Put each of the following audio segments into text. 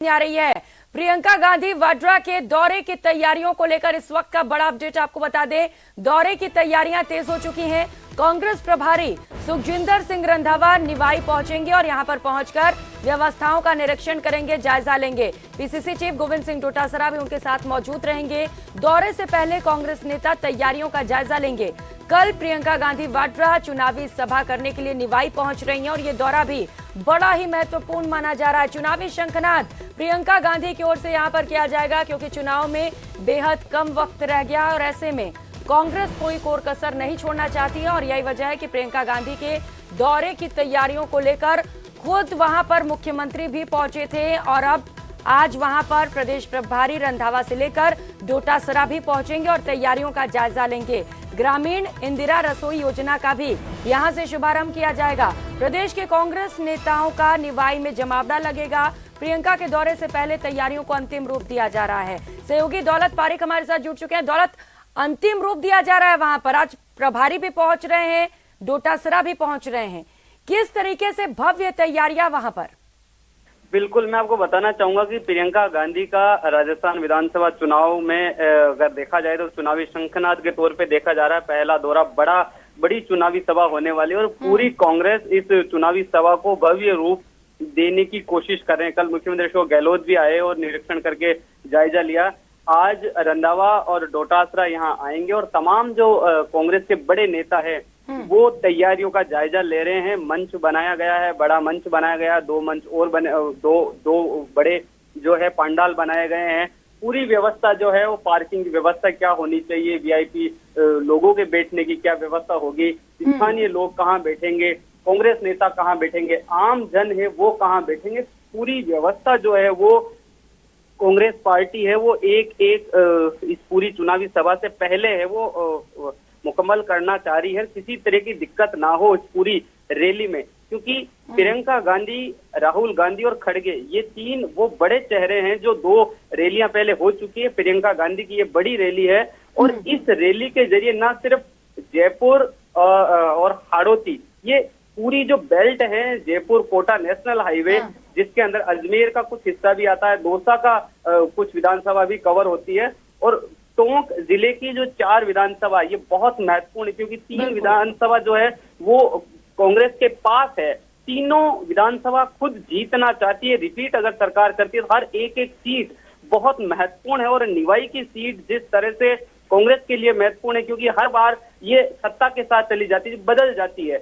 आ रही है। प्रियंका गांधी वाड्रा के दौरे की तैयारियों को लेकर इस वक्त का बड़ा अपडेट आपको बता दें। दौरे की तैयारियां तेज हो चुकी हैं। कांग्रेस प्रभारी सुखजिंदर सिंह रंधावा निवाई पहुंचेंगे और यहां पर पहुंचकर व्यवस्थाओं का निरीक्षण करेंगे, जायजा लेंगे। पीसीसी चीफ गोविंद सिंह डोटासरा भी उनके साथ मौजूद रहेंगे। दौरे से पहले कांग्रेस नेता तैयारियों का जायजा लेंगे। कल प्रियंका गांधी वाड्रा चुनावी सभा करने के लिए निवाई पहुंच रही हैं और ये दौरा भी बड़ा ही महत्वपूर्ण माना जा रहा है। चुनावी शंखनाद प्रियंका गांधी की ओर से यहां पर किया जाएगा क्योंकि चुनाव में बेहद कम वक्त रह गया और ऐसे में कांग्रेस कोई कोर कसर नहीं छोड़ना चाहती है और यही वजह है कि प्रियंका गांधी के दौरे की तैयारियों को लेकर खुद वहां पर मुख्यमंत्री भी पहुंचे थे और अब आज वहां पर प्रदेश प्रभारी रंधावा से लेकर डोटासरा भी पहुंचेंगे और तैयारियों का जायजा लेंगे। ग्रामीण इंदिरा रसोई योजना का भी यहां से शुभारंभ किया जाएगा। प्रदेश के कांग्रेस नेताओं का निवाई में जमावड़ा लगेगा। प्रियंका के दौरे से पहले तैयारियों को अंतिम रूप दिया जा रहा है। सहयोगी दौलत पारिक हमारे साथ जुड़ चुके हैं। दौलत, अंतिम रूप दिया जा रहा है वहां पर, आज प्रभारी भी पहुंच रहे हैं, डोटासरा भी पहुंच रहे हैं। किस तरीके से भव्य तैयारियां वहां पर? बिल्कुल, मैं आपको बताना चाहूंगा कि प्रियंका गांधी का राजस्थान विधानसभा चुनाव में अगर देखा जाए तो चुनावी शंखनाद के तौर पे देखा जा रहा है। पहला दौरा बड़ी चुनावी सभा होने वाली है और पूरी कांग्रेस इस चुनावी सभा को भव्य रूप देने की कोशिश कर रहे हैं। कल मुख्यमंत्री अशोक गहलोत भी आए और निरीक्षण करके जायजा लिया। आज रंधावा और डोटासरा यहाँ आएंगे और तमाम जो कांग्रेस के बड़े नेता है वो तैयारियों का जायजा ले रहे हैं। मंच बनाया गया है, बड़ा मंच बनाया गया है, दो मंच और बने, दो बड़े जो है पंडाल बनाए गए हैं। पूरी व्यवस्था जो है वो पार्किंग की व्यवस्था क्या होनी चाहिए, वीआईपी लोगों के बैठने की क्या व्यवस्था होगी, स्थानीय लोग कहाँ बैठेंगे, कांग्रेस नेता कहाँ बैठेंगे, आम जन है वो कहाँ बैठेंगे, पूरी व्यवस्था जो है वो कांग्रेस पार्टी है वो एक इस पूरी चुनावी सभा से पहले है वो मुकम्मल करना चाह रही है। किसी तरह की दिक्कत ना हो इस पूरी रैली में, क्योंकि प्रियंका गांधी, राहुल गांधी और खड़गे ये तीन वो बड़े चेहरे हैं जो दो रैलियां पहले हो चुकी है। प्रियंका गांधी की ये बड़ी रैली है और इस रैली के जरिए न सिर्फ जयपुर और हाड़ौती, ये पूरी जो बेल्ट है जयपुर कोटा नेशनल हाईवे जिसके अंदर अजमेर का कुछ हिस्सा भी आता है, दौसा का कुछ विधानसभा भी कवर होती है और टोंक जिले की जो 4 विधानसभा ये बहुत महत्वपूर्ण है क्योंकि 3 विधानसभा जो है वो कांग्रेस के पास है। तीनों विधानसभा खुद जीतना चाहती है। रिपीट अगर सरकार करती है तो हर एक सीट बहुत महत्वपूर्ण है और निवाई की सीट जिस तरह से कांग्रेस के लिए महत्वपूर्ण है क्योंकि हर बार ये सत्ता के साथ चली जाती है, बदल जाती है।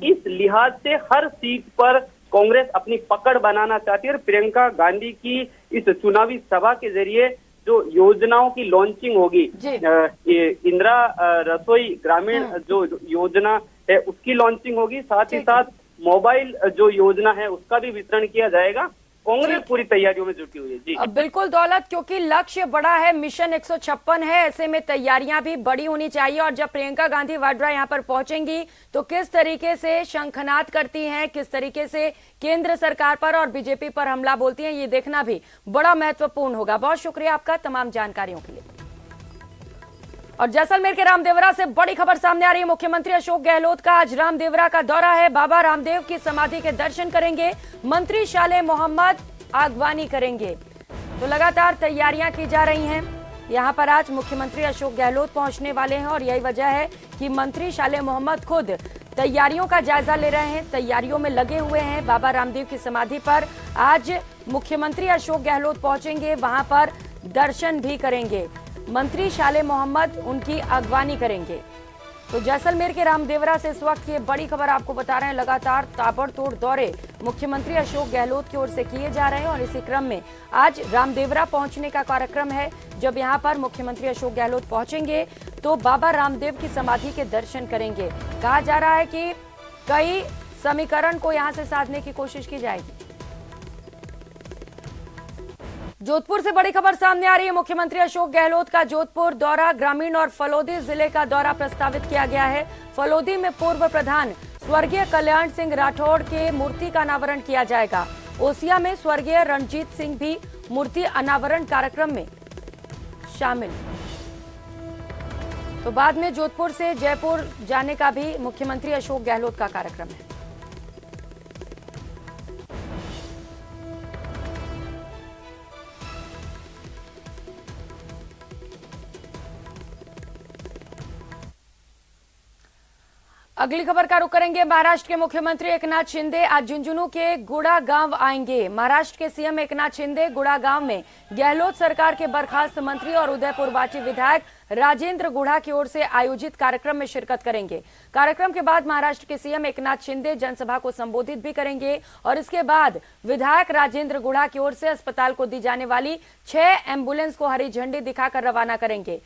इस लिहाज से हर सीट पर कांग्रेस अपनी पकड़ बनाना चाहती है और प्रियंका गांधी की इस चुनावी सभा के जरिए जो योजनाओं की लॉन्चिंग होगी, इंदिरा रसोई ग्रामीण जो योजना है उसकी लॉन्चिंग होगी, साथ ही साथ मोबाइल जो योजना है उसका भी वितरण किया जाएगा। कांग्रेस पूरी तैयारियों में जुटी हुई है। जी बिल्कुल दौलत, क्योंकि लक्ष्य बड़ा है, मिशन 156 है, ऐसे में तैयारियां भी बड़ी होनी चाहिए। और जब प्रियंका गांधी वाड्रा यहां पर पहुंचेंगी तो किस तरीके से शंखनाद करती हैं, किस तरीके से केंद्र सरकार पर और बीजेपी पर हमला बोलती हैं, ये देखना भी बड़ा महत्वपूर्ण होगा। बहुत शुक्रिया आपका तमाम जानकारियों के लिए। और जैसलमेर के रामदेवरा से बड़ी खबर सामने आ रही है। मुख्यमंत्री अशोक गहलोत का आज रामदेवरा का दौरा है। बाबा रामदेव की समाधि के दर्शन करेंगे, मंत्री शाले मोहम्मद आगवानी करेंगे। तो लगातार तैयारियां की जा रही हैं। यहां पर आज मुख्यमंत्री अशोक गहलोत पहुंचने वाले हैं और यही वजह है कि मंत्री शाले मोहम्मद खुद तैयारियों का जायजा ले रहे हैं, तैयारियों में लगे हुए हैं। बाबा रामदेव की समाधि पर आज मुख्यमंत्री अशोक गहलोत पहुंचेंगे, वहां पर दर्शन भी करेंगे। मंत्री शाले मोहम्मद उनकी अगवानी करेंगे। तो जैसलमेर के रामदेवरा से इस वक्त ये बड़ी खबर आपको बता रहे हैं। लगातार ताबड़तोड़ दौरे मुख्यमंत्री अशोक गहलोत की ओर से किए जा रहे हैं और इसी क्रम में आज रामदेवरा पहुंचने का कार्यक्रम है। जब यहां पर मुख्यमंत्री अशोक गहलोत पहुंचेंगे तो बाबा रामदेव की समाधि के दर्शन करेंगे। कहा जा रहा है कि कई समीकरण को यहां से साधने की कोशिश की जाएगी। जोधपुर से बड़ी खबर सामने आ रही है। मुख्यमंत्री अशोक गहलोत का जोधपुर दौरा, ग्रामीण और फलोदी जिले का दौरा प्रस्तावित किया गया है। फलोदी में पूर्व प्रधान स्वर्गीय कल्याण सिंह राठौड़ के मूर्ति का अनावरण किया जाएगा। ओसिया में स्वर्गीय रणजीत सिंह भी मूर्ति अनावरण कार्यक्रम में शामिल। तो बाद में जोधपुर से जयपुर जाने का भी मुख्यमंत्री अशोक गहलोत का कार्यक्रम है। अगली खबर का रुख करेंगे। महाराष्ट्र के मुख्यमंत्री एकनाथ शिंदे आज झुंझुनू के गुड़ा गांव आएंगे। महाराष्ट्र के सीएम एकनाथ शिंदे गुड़ा गांव में गहलोत सरकार के बर्खास्त मंत्री और उदयपुर वाटी विधायक राजेंद्र गुढ़ा की ओर से आयोजित कार्यक्रम में शिरकत करेंगे। कार्यक्रम के बाद महाराष्ट्र के सीएम एकनाथ शिंदे जनसभा को संबोधित भी करेंगे और इसके बाद विधायक राजेंद्र गुढ़ा की ओर से अस्पताल को दी जाने वाली 6 एम्बुलेंस को हरी झंडी दिखाकर रवाना करेंगे।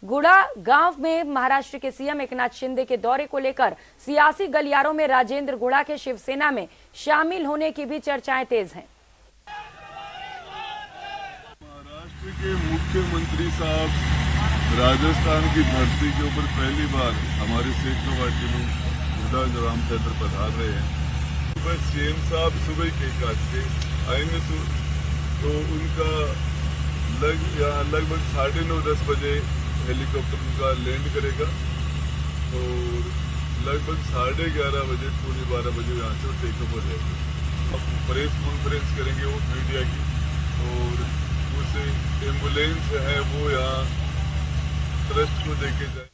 गुड़ा गांव में महाराष्ट्र के सीएम एकनाथ शिंदे के दौरे को लेकर सियासी गलियारों में राजेंद्र गुढ़ा के शिवसेना में शामिल होने की भी चर्चाएं तेज हैं। महाराष्ट्र के मुख्यमंत्री साहब राजस्थान की धरती के ऊपर पहली बार हमारे सेक्टर वाटी में राम सेंटर पधार रहे हैं। बस सीएम साहब सुबह के काटते आएंगे तो उनका लगभग 9:30-10 बजे हेलीकॉप्टर उनका लैंड करेगा और लगभग 11:30 बजे 12 बजे यहाँ से टेकअप हो जाएगी। अब प्रेस कॉन्फ्रेंस करेंगे वो मीडिया की और उस एम्बुलेंस है वो यहाँ ट्रस्ट को देके जाए।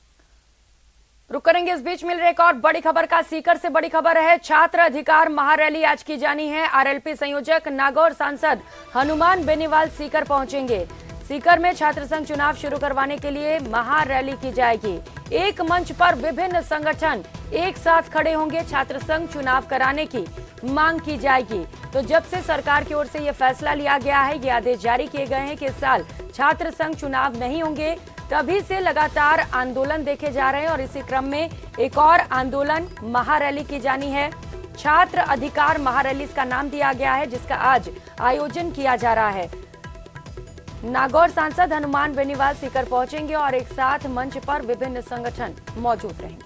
रुक करेंगे। इस बीच मिल रही एक और बड़ी खबर का सीकर से बड़ी खबर है। छात्र अधिकार महारैली आज की जानी है। आरएलपी संयोजक नागौर सांसद हनुमान बेनीवाल सीकर पहुंचेंगे। सीकर में छात्र संघ चुनाव शुरू करवाने के लिए महारैली की जाएगी। एक मंच पर विभिन्न संगठन एक साथ खड़े होंगे। छात्र संघ चुनाव कराने की मांग की जाएगी। तो जब से सरकार की ओर से यह फैसला लिया गया है, ये आदेश जारी किए गए हैं कि इस साल छात्र संघ चुनाव नहीं होंगे, तभी से लगातार आंदोलन देखे जा रहे हैं और इसी क्रम में एक और आंदोलन महारैली की जानी है। छात्र अधिकार महारैली इसका नाम दिया गया है, जिसका आज आयोजन किया जा रहा है। नागौर सांसद हनुमान बेनीवाल सीकर पहुंचेंगे और एक साथ मंच पर विभिन्न संगठन मौजूद रहेंगे।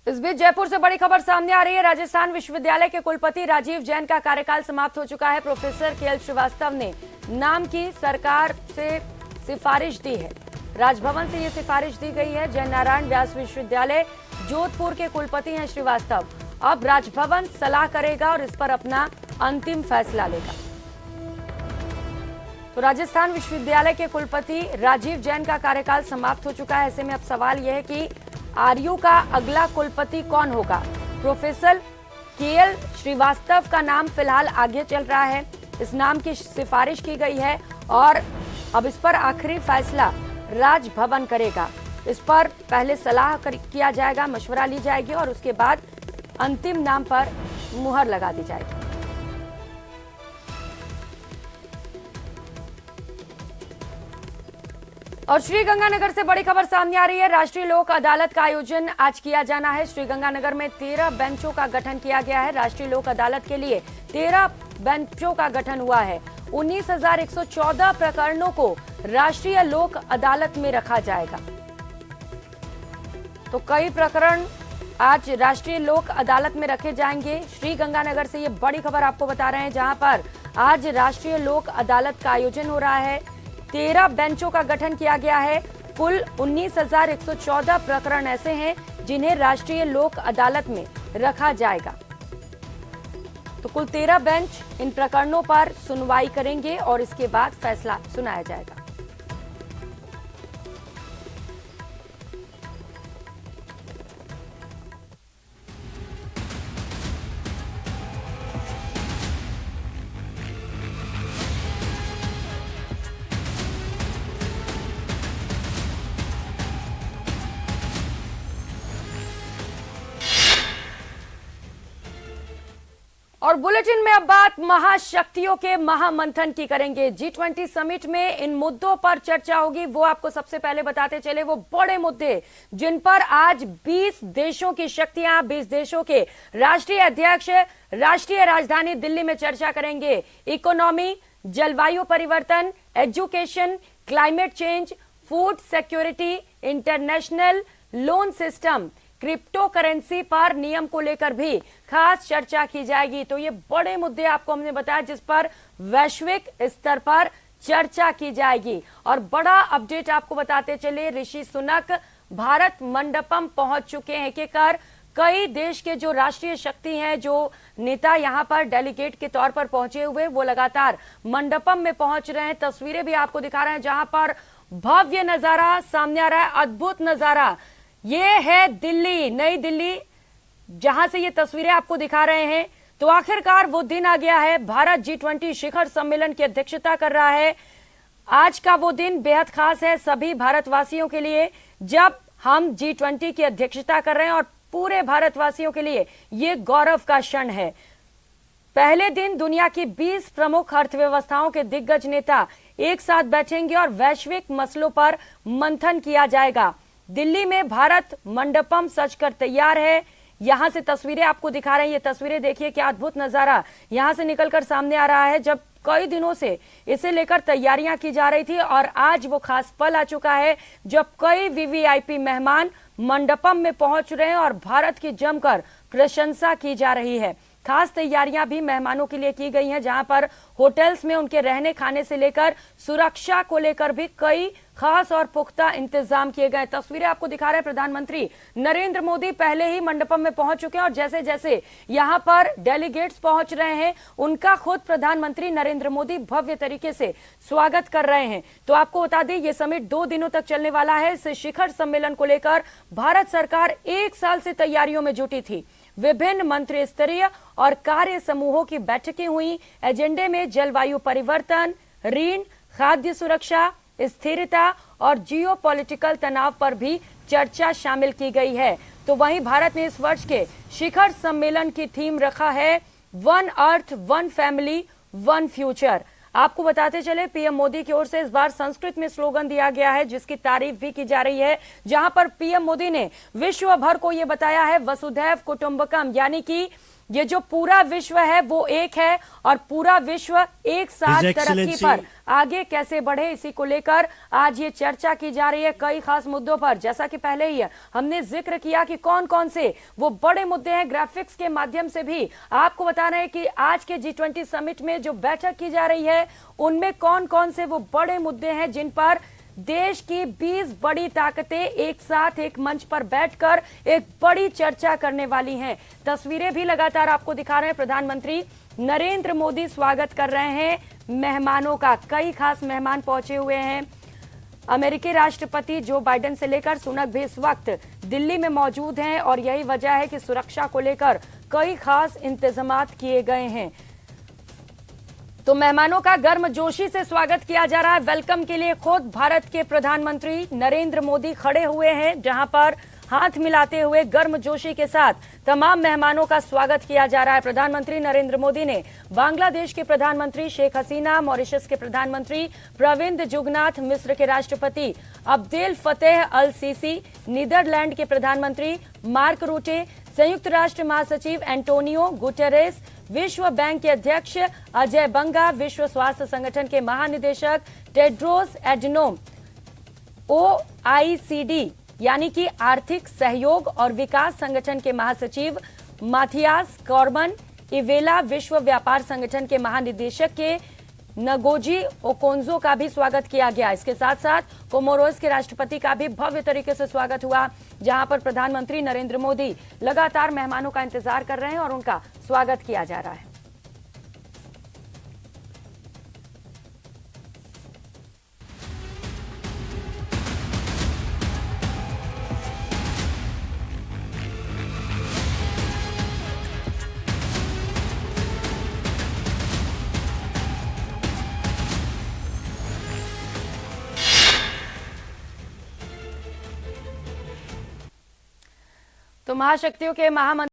इस बीच जयपुर से बड़ी खबर सामने आ रही है। राजस्थान विश्वविद्यालय के कुलपति राजीव जैन का कार्यकाल समाप्त हो चुका है। प्रोफेसर केएल श्रीवास्तव ने नाम की सरकार से सिफारिश दी है। राजभवन से ये सिफारिश दी गई है। जय नारायण व्यास विश्वविद्यालय जोधपुर के कुलपति हैं श्रीवास्तव। अब राजभवन सलाह करेगा और इस पर अपना अंतिम फैसला लेगा। तो राजस्थान विश्वविद्यालय के कुलपति राजीव जैन का कार्यकाल समाप्त हो चुका है। ऐसे में अब सवाल यह है कि आरयू का अगला कुलपति कौन होगा। प्रोफेसर केएल श्रीवास्तव का नाम फिलहाल आगे चल रहा है। इस नाम की सिफारिश की गई है और अब इस पर आखिरी फैसला राजभवन करेगा। इस पर पहले सलाह किया जाएगा, मशवरा ली जाएगी और उसके बाद अंतिम नाम पर मुहर लगा दी जाएगी। और श्रीगंगानगर से बड़ी खबर सामने आ रही है। राष्ट्रीय लोक अदालत का आयोजन आज किया जाना है। श्रीगंगानगर में 13 बेंचों का गठन किया गया है। राष्ट्रीय लोक अदालत के लिए 13 बेंचों का गठन हुआ है। 19,114 प्रकरणों को राष्ट्रीय लोक अदालत में रखा जाएगा। तो कई प्रकरण आज राष्ट्रीय लोक अदालत में रखे जाएंगे। श्रीगंगानगर से ये बड़ी खबर आपको बता रहे हैं, जहां पर आज राष्ट्रीय लोक अदालत का आयोजन हो रहा है। 13 बेंचों का गठन किया गया है। कुल 19,114 प्रकरण ऐसे हैं जिन्हें राष्ट्रीय लोक अदालत में रखा जाएगा। तो कुल 13 बेंच इन प्रकरणों पर सुनवाई करेंगे और इसके बाद फैसला सुनाया जाएगा। और बुलेटिन में अब बात महाशक्तियों के महामंथन की करेंगे। G20 समिट में इन मुद्दों पर चर्चा होगी, वो आपको सबसे पहले बताते चले। वो बड़े मुद्दे जिन पर आज 20 देशों की शक्तियां, 20 देशों के राष्ट्रीय अध्यक्ष राष्ट्रीय राजधानी दिल्ली में चर्चा करेंगे। इकोनॉमी, जलवायु परिवर्तन, education, climate change, food security, international loan system, crypto currency पर नियम को लेकर भी खास चर्चा की जाएगी। तो ये बड़े मुद्दे आपको हमने बताया जिस पर वैश्विक स्तर पर चर्चा की जाएगी। और बड़ा अपडेट आपको बताते चले, ऋषि सुनक भारत मंडपम पहुंच चुके हैं। के कर कई देश के जो राष्ट्रीय शक्ति हैं, जो नेता यहां पर डेलीगेट के तौर पर पहुंचे हुए, वो लगातार मंडपम में पहुंच रहे हैं। तस्वीरें भी आपको दिखा रहे हैं जहां पर भव्य नजारा सामने आ रहा है, अद्भुत नजारा। ये है दिल्ली, नई दिल्ली, जहां से ये तस्वीरें आपको दिखा रहे हैं। तो आखिरकार वो दिन आ गया है, भारत G20 शिखर सम्मेलन की अध्यक्षता कर रहा है। आज का वो दिन बेहद खास है सभी भारतवासियों के लिए, जब हम G20 की अध्यक्षता कर रहे हैं और पूरे भारतवासियों के लिए ये गौरव का क्षण है। पहले दिन दुनिया की 20 प्रमुख अर्थव्यवस्थाओं के दिग्गज नेता एक साथ बैठेंगे और वैश्विक मसलों पर मंथन किया जाएगा। दिल्ली में भारत मंडपम सजकर तैयार है। यहां से तस्वीरें आपको दिखा रहे हैं, ये तस्वीरें देखिए, क्या अद्भुत नजारा यहां से निकलकर सामने आ रहा है। जब कई दिनों से इसे लेकर तैयारियां की जा रही थी और आज वो खास पल आ चुका है जब कई वीवीआईपी मेहमान मंडपम में पहुंच रहे हैं और भारत की जमकर प्रशंसा की जा रही है। खास तैयारियां भी मेहमानों के लिए की गई हैं, जहां पर होटल्स में उनके रहने खाने से लेकर सुरक्षा को लेकर भी कई खास और पुख्ता इंतजाम किए गए। तस्वीरें आपको दिखा रहे हैं, प्रधानमंत्री नरेंद्र मोदी पहले ही मंडपम में पहुंच चुके हैं और जैसे जैसे यहां पर डेलीगेट्स पहुंच रहे हैं, उनका खुद प्रधानमंत्री नरेंद्र मोदी भव्य तरीके से स्वागत कर रहे हैं। तो आपको बता दें, ये समिट 2 दिनों तक चलने वाला है। इस शिखर सम्मेलन को लेकर भारत सरकार 1 साल से तैयारियों में जुटी थी। विभिन्न मंत्री स्तरीय और कार्य समूहों की बैठकें हुई। एजेंडे में जलवायु परिवर्तन, ऋण, खाद्य सुरक्षा, स्थिरता और जियोपॉलिटिकल तनाव पर भी चर्चा शामिल की गई है। तो वहीं भारत ने इस वर्ष के शिखर सम्मेलन की थीम रखा है, one earth, one family, one future. आपको बताते चले, पीएम मोदी की ओर से इस बार संस्कृत में स्लोगन दिया गया है, जिसकी तारीफ भी की जा रही है, जहां पर पीएम मोदी ने विश्व भर को यह बताया है वसुधैव कुटुंबकम, यानी कि ये जो पूरा विश्व है वो एक है और पूरा विश्व एक साथ तरक्की पर आगे कैसे बढ़े, इसी को लेकर आज ये चर्चा की जा रही है कई खास मुद्दों पर। जैसा कि पहले ही हमने जिक्र किया कि कौन कौन से वो बड़े मुद्दे हैं, ग्राफिक्स के माध्यम से भी आपको बता रहे हैं कि आज के G20 समिट में जो बैठक की जा रही है उनमें कौन कौन से वो बड़े मुद्दे हैं जिन पर देश की 20 बड़ी ताकतें एक साथ एक मंच पर बैठकर एक बड़ी चर्चा करने वाली हैं। तस्वीरें भी लगातार आपको दिखा रहे हैं, प्रधानमंत्री नरेंद्र मोदी स्वागत कर रहे हैं मेहमानों का। कई खास मेहमान पहुंचे हुए हैं। अमेरिकी राष्ट्रपति जो बाइडेन से लेकर सुनक भी इस वक्त दिल्ली में मौजूद हैं और यही वजह है कि सुरक्षा को लेकर कई खास इंतजाम किए गए हैं। तो मेहमानों का गर्मजोशी से स्वागत किया जा रहा है। वेलकम के लिए खुद भारत के प्रधानमंत्री नरेंद्र मोदी खड़े हुए हैं, जहां पर हाथ मिलाते हुए गर्मजोशी के साथ तमाम मेहमानों का स्वागत किया जा रहा है। प्रधानमंत्री नरेंद्र मोदी ने बांग्लादेश के प्रधानमंत्री शेख हसीना, मॉरिशस के प्रधानमंत्री प्रविंद जुगनाथ, मिस्र के राष्ट्रपति अब्देल फतेह अल सीसी, नीदरलैंड के प्रधानमंत्री मार्क रूटे, संयुक्त राष्ट्र महासचिव एंटोनियो गुटेरेस, विश्व बैंक के अध्यक्ष अजय बंगा, विश्व स्वास्थ्य संगठन के महानिदेशक टेड्रोस एडनोम, OECD यानी कि आर्थिक सहयोग और विकास संगठन के महासचिव माथियास कॉर्बन, इवेला विश्व व्यापार संगठन के महानिदेशक के नगोजी ओकोंजो का भी स्वागत किया गया। इसके साथ साथ कोमोरोस के राष्ट्रपति का भी भव्य तरीके से स्वागत हुआ, जहां पर प्रधानमंत्री नरेंद्र मोदी लगातार मेहमानों का इंतजार कर रहे हैं और उनका स्वागत किया जा रहा है। तो महाशक्तियों के महामंत्री